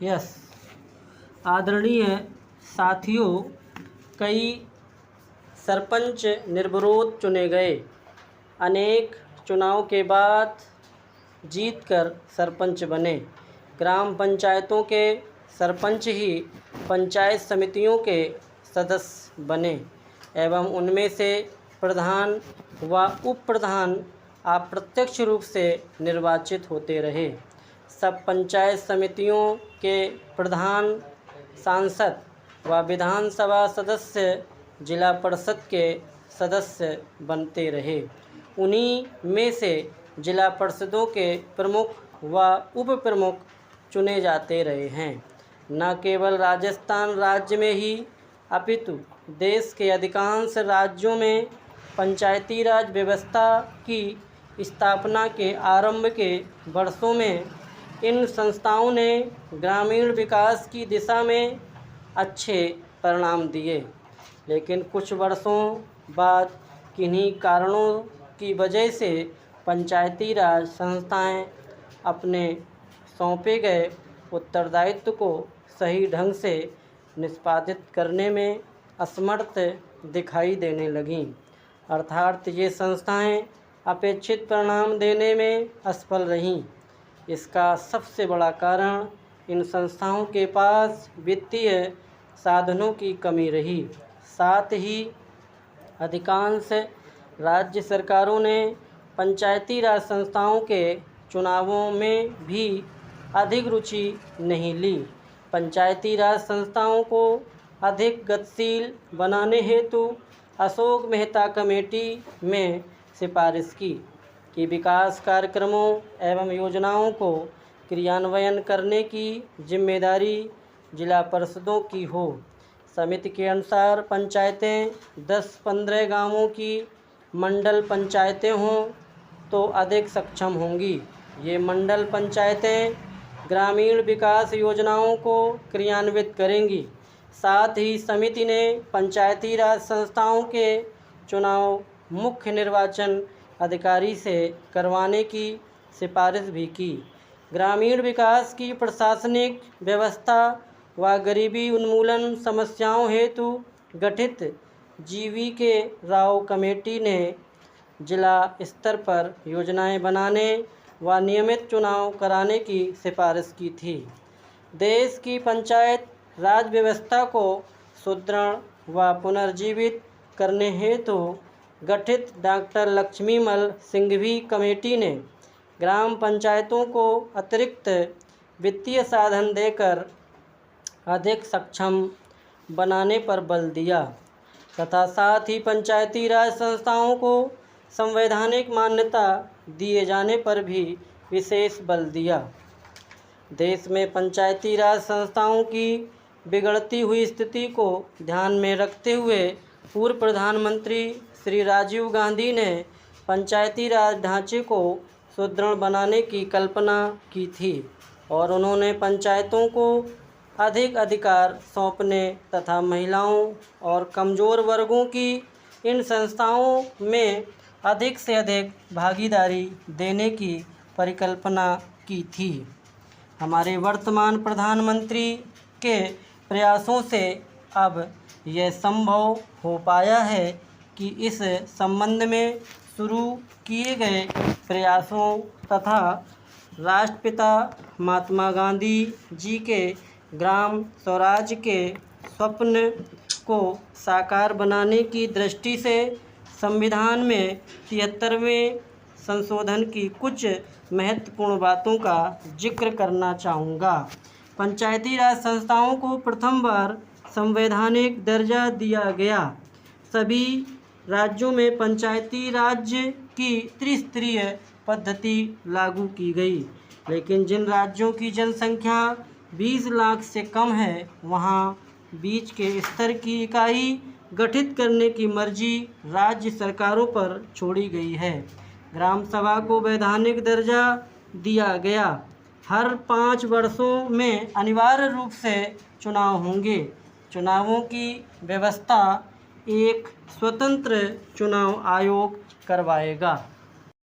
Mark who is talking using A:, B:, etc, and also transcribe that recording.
A: Yes. आदरणीय साथियों, कई सरपंच निर्विरोध चुने गए। अनेक चुनाव के बाद जीतकर सरपंच बने। ग्राम पंचायतों के सरपंच ही पंचायत समितियों के सदस्य बने एवं उनमें से प्रधान व उप प्रधान अप्रत्यक्ष रूप से निर्वाचित होते रहे। सब पंचायत समितियों के प्रधान, सांसद व विधानसभा सदस्य जिला परिषद के सदस्य बनते रहे। उन्हीं में से जिला परिषदों के प्रमुख व उप प्रमुख चुने जाते रहे हैं। न केवल राजस्थान राज्य में ही अपितु देश के अधिकांश राज्यों में पंचायती राज व्यवस्था की स्थापना के आरंभ के वर्षों में इन संस्थाओं ने ग्रामीण विकास की दिशा में अच्छे परिणाम दिए। लेकिन कुछ वर्षों बाद किन्हीं कारणों की वजह से पंचायती राज संस्थाएं अपने सौंपे गए उत्तरदायित्व को सही ढंग से निष्पादित करने में असमर्थ दिखाई देने लगीं। अर्थात ये संस्थाएं अपेक्षित परिणाम देने में असफल रहीं। इसका सबसे बड़ा कारण इन संस्थाओं के पास वित्तीय साधनों की कमी रही। साथ ही अधिकांश राज्य सरकारों ने पंचायती राज संस्थाओं के चुनावों में भी अधिक रुचि नहीं ली। पंचायती राज संस्थाओं को अधिक गतिशील बनाने हेतु अशोक मेहता कमेटी में सिफारिश की कि विकास कार्यक्रमों एवं योजनाओं को क्रियान्वयन करने की जिम्मेदारी जिला परिषदों की हो। समिति के अनुसार पंचायतें 10-15 गांवों की मंडल पंचायतें हों तो अधिक सक्षम होंगी। ये मंडल पंचायतें ग्रामीण विकास योजनाओं को क्रियान्वित करेंगी। साथ ही समिति ने पंचायती राज संस्थाओं के चुनाव मुख्य निर्वाचन अधिकारी से करवाने की सिफारिश भी की। ग्रामीण विकास की प्रशासनिक व्यवस्था व गरीबी उन्मूलन समस्याओं हेतु गठित GV.K. राव कमेटी ने जिला स्तर पर योजनाएं बनाने व नियमित चुनाव कराने की सिफारिश की थी। देश की पंचायत राज व्यवस्था को सुदृढ़ व पुनर्जीवित करने हेतु गठित डॉक्टर लक्ष्मीमल सिंघवी कमेटी ने ग्राम पंचायतों को अतिरिक्त वित्तीय साधन देकर अधिक सक्षम बनाने पर बल दिया तथा साथ ही पंचायती राज संस्थाओं को संवैधानिक मान्यता दिए जाने पर भी विशेष बल दिया। देश में पंचायती राज संस्थाओं की बिगड़ती हुई स्थिति को ध्यान में रखते हुए पूर्व प्रधानमंत्री श्री राजीव गांधी ने पंचायती राज ढांचे को सुदृढ़ बनाने की कल्पना की थी और उन्होंने पंचायतों को अधिक अधिकार सौंपने तथा महिलाओं और कमज़ोर वर्गों की इन संस्थाओं में अधिक से अधिक भागीदारी देने की परिकल्पना की थी। हमारे वर्तमान प्रधानमंत्री के प्रयासों से अब यह संभव हो पाया है कि इस संबंध में शुरू किए गए प्रयासों तथा राष्ट्रपिता महात्मा गांधी जी के ग्राम स्वराज के स्वप्न को साकार बनाने की दृष्टि से संविधान में 73वें संशोधन की कुछ महत्वपूर्ण बातों का जिक्र करना चाहूँगा। पंचायती राज संस्थाओं को प्रथम बार संवैधानिक दर्जा दिया गया। सभी राज्यों में पंचायती राज की त्रिस्तरीय पद्धति लागू की गई। लेकिन जिन राज्यों की जनसंख्या 20 लाख से कम है वहाँ बीच के स्तर की इकाई गठित करने की मर्जी राज्य सरकारों पर छोड़ी गई है। ग्राम सभा को वैधानिक दर्जा दिया गया। हर 5 वर्षों में अनिवार्य रूप से चुनाव होंगे। चुनावों की व्यवस्था एक स्वतंत्र चुनाव आयोग करवाएगा।